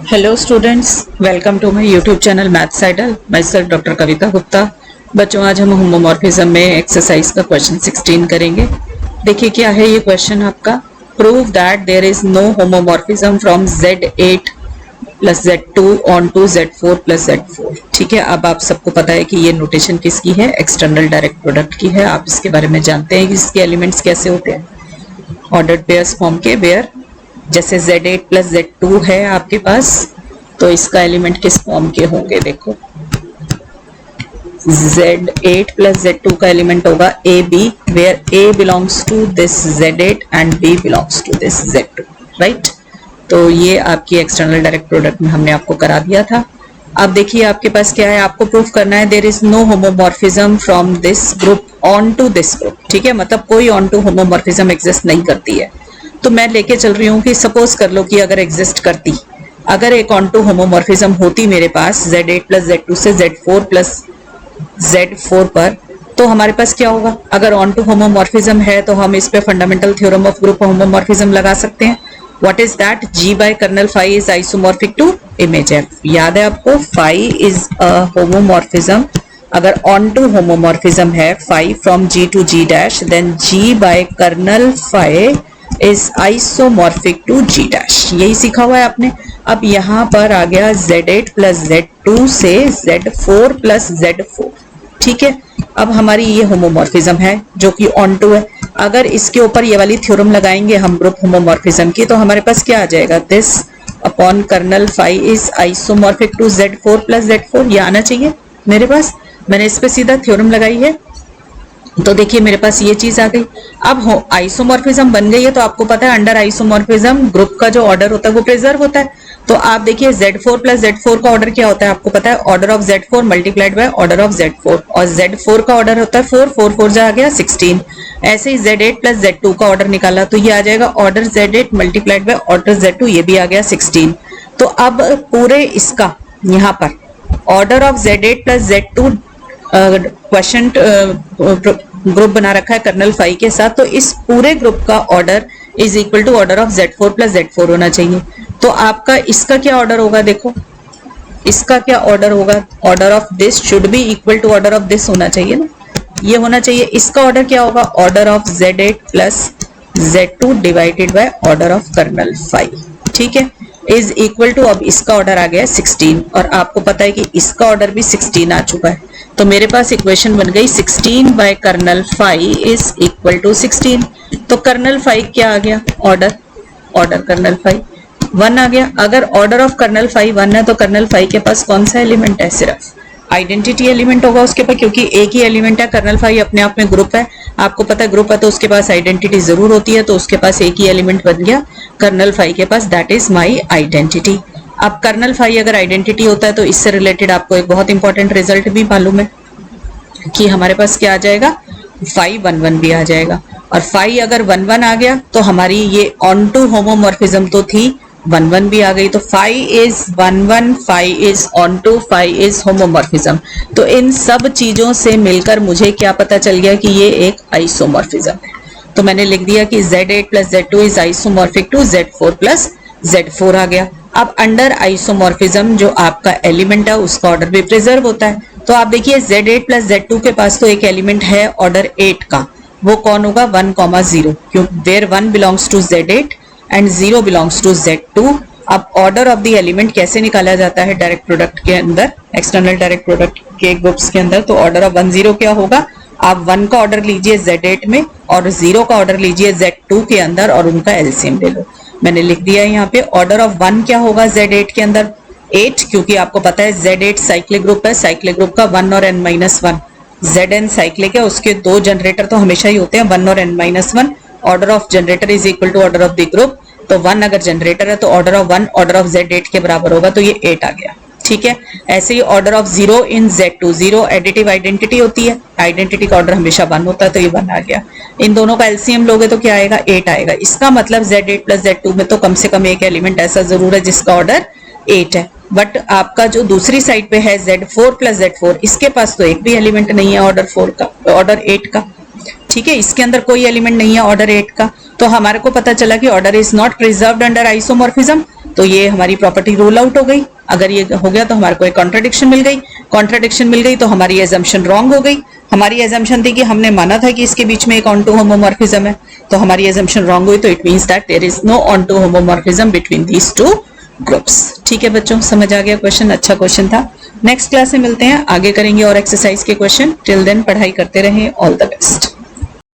Hello students, welcome to my YouTube channel Maths Idol. Myself doctor Kavita Gupta. बच्चों, आज हम homomorphism में exercise का क्वेश्चन 16 करेंगे। देखिए क्या है ये क्वेश्चन आपका। Prove that there is no homomorphism from Z8 plus Z2 onto Z4 plus Z4। ठीक है, अब आप सबको पता है कि ये नोटेशन किसकी है, एक्सटर्नल डायरेक्ट प्रोडक्ट की है। आप इसके बारे में जानते हैं कि इसके एलिमेंट्स कैसे होते हैं, ऑर्डर्ड पेयर्स फॉर्म के। वेयर जैसे Z8 प्लस Z2 है आपके पास, तो इसका एलिमेंट किस फॉर्म के होंगे। देखो, Z8 प्लस Z2 का एलिमेंट होगा AB, where A belongs to this Z8 and B belongs to this Z2, right. तो ये आपकी एक्सटर्नल डायरेक्ट प्रोडक्ट में हमने आपको करा दिया था। अब देखिए आपके पास क्या है, आपको प्रूफ करना है there is no homomorphism from this group onto this group. ठीक है, मतलब कोई ऑन टू होमोमॉर्फिज्म एग्जिस्ट नहीं करती है। तो मैं लेके चल रही हूँ कि सपोज कर लो कि अगर एग्जिस्ट करती, अगर एक ऑन टू होमोमॉर्फिज्म होती मेरे पास Z8 प्लस Z2 से Z4 प्लस Z4 पर, तो हमारे पास क्या होगा। अगर ऑन टू होमोमॉर्फिज्म है तो हम इस पे fundamental theorem of group homomorphism लगा सकते हैं। What is that, G by kernel phi is isomorphic to image F। याद है आपको, फाई इज अ होमोमॉर्फिज्म। अगर ऑन टू होमोमॉर्फिज्म है phi from G to G dash, then G by kernel phi is isomorphic to G dash. यही सीखा हुआ है आपने। अब यहां पर आ गया Z8 प्लस Z2 से Z4 प्लस Z4। ठीक है, अब हमारी ये होमोमॉर्फिज्म है जो कि ऑन टू है। अगर इसके ऊपर ये वाली थ्योरम लगाएंगे हम ग्रुप होमोमॉर्फिज्म की, तो हमारे पास क्या आ जाएगा, this upon kernel phi is isomorphic to Z4 plus Z4। ये आना चाहिए मेरे पास। मैंने इस पे सीधा थ्योरम लगाई है, तो देखिए मेरे पास ये चीज आ गई। अब आइसोमॉर्फिज्म बन गई है, तो आपको पता है अंडर आइसोमॉर्फिज्म ग्रुप का जो ऑर्डर होता है वो प्रिजर्व होता है। तो आप देखिए Z4 प्लस Z4 का ऑर्डर क्या होता है, आपको पता है, order of Z4 multiplied by order of Z4, और Z4 का ऑर्डर होता है 4, 4 4 जा गया 16। ऐसे ही Z8 प्लस Z2 का ऑर्डर निकाला तो ये आ जाएगा order Z8 multiplied by order Z2, ये भी आ गया 16। तो अब पूरे इसका यहाँ पर order of Z8 plus Z2 question group बना रखा है कर्नल फाई के साथ, तो इस पूरे ग्रुप का order is equal to order of Z4 plus Z4 होना चाहिए। तो आपका इसका क्या ऑर्डर होगा, देखो इसका क्या ऑर्डर होगा, order of this should be equal to order of this होना चाहिए ना, ये होना चाहिए। इसका ऑर्डर क्या होगा, order of Z8 plus Z2 divided by order of kernel phi. ठीक है, इज इक्वल टू, अब इसका ऑर्डर आ गया 16, और आपको पता है कि इसका ऑर्डर भी 16 आ चुका है। तो मेरे पास इक्वेशन बन गई 16 by kernel phi is equal to 16। तो कर्नल फाई क्या आ गया, ऑर्डर कर्नल फाई 1 आ गया। अगर ऑर्डर ऑफ कर्नल फाई 1 है तो कर्नल फाई के पास कौन सा एलिमेंट है, सिर्फ आइडेंटिटी एलिमेंट होगा उसके पास, क्योंकि एक ही एलिमेंट है। कर्नल फाई अपने आप में ग्रुप है, आपको पता है ग्रुप है तो उसके पास आइडेंटिटी जरूर होती है, तो उसके पास एक ही एलिमेंट बन गया कर्नल फाई के पास, दैट इज माई आइडेंटिटी। अब कर्नल फाई अगर आइडेंटिटी होता है तो इससे रिलेटेड आपको एक बहुत इंपॉर्टेंट रिजल्ट भी मालूम है कि हमारे पास क्या आ जाएगा, फाई 1 1 भी आ जाएगा। और फाई अगर 1 1 आ गया तो हमारी ये ऑन टू होमोमॉर्फिज्म तो थी, 1 1 भी आ गई, तो phi is 1 1, phi is onto, phi is homomorphism. तो इन सब चीजों से मिलकर मुझे क्या पता चल गया कि ये एक आइसोमॉर्फिज्म है। तो मैंने लिख दिया कि Z8 plus Z2 is isomorphic to Z4 plus Z4 आ गया। अब अंडर आइसोमॉर्फिज्म जो आपका एलिमेंट है उसका ऑर्डर भी प्रिजर्व होता है। तो आप देखिए Z8 प्लस Z2 के पास तो एक एलिमेंट है ऑर्डर 8 का, वो कौन होगा, 1, 0, क्योंकि where 1 belongs to Z8 and 0 belongs to Z2। अब ऑर्डर ऑफ द एलिमेंट कैसे निकाला जाता है डायरेक्ट प्रोडक्ट के अंदर, एक्सटर्नल डायरेक्ट प्रोडक्ट के ग्रुप्स के अंदर, तो ऑर्डर ऑफ 1 0 क्या होगा, आप 1 का ऑर्डर लीजिए Z8 में और 0 का ऑर्डर लीजिए Z2 के अंदर और उनका एलसीएम ले लो। मैंने लिख दिया है यहाँ पे ऑर्डर ऑफ 1 क्या होगा Z8 के अंदर 8, क्योंकि आपको पता है Z8 साइक्लिक ग्रुप है, साइक्लिक ग्रुप का 1 और n-1, Zn साइक्लिक है, उसके 2 जनरेटर तो हमेशा ही होते हैं 1 और n-1। Order of generator is equal to order of the group, तो 1 अगर जनरेटर है तो order of 1 order of Z8 के बराबर होगा, तो ये 8 आ गया। ठीक है, ऐसे ही order of 0 in Z2, 0 additive identity होती है, आइडेंटिटी का ऑर्डर हमेशा 1 होता है, तो ये 1 आ गया। इन दोनों का एलसीएम लोगे तो क्या आएगा, 8 आएगा। इसका मतलब Z8 प्लस Z2 में तो कम से कम एक एलिमेंट ऐसा जरूर है जिसका ऑर्डर 8 है। बट आपका जो दूसरी साइड पे है Z4 प्लस Z4, इसके पास तो एक भी एलिमेंट नहीं है ऑर्डर 4 का, ऑर्डर 8 का। ठीक है, इसके अंदर कोई एलिमेंट नहीं है ऑर्डर 8 का, तो हमारे को पता चला कि order is not preserved under isomorphism. तो ये हमारी प्रॉपर्टी रूल आउट हो गई। अगर ये हो गया तो हमारे को एक कॉन्ट्राडिक्शन मिल गई, कॉन्ट्राडिक्शन मिल गई तो हमारी एजम्पशन रॉन्ग हो गई। हमारी एजम्पशन थी कि हमने माना था कि इसके बीच में एक ऑन टू होमोमॉर्फिज्म है, तो हमारी एजम्पशन रॉन्ग हुई, तो it means that there is no onto homomorphism between these two groups. ठीक है बच्चों, समझ आ गया क्वेश्चन? अच्छा क्वेश्चन था। नेक्स्ट क्लास में मिलते हैं, आगे करेंगे और एक्सरसाइज के क्वेश्चन। टिल देन पढ़ाई करते रहें। All the best.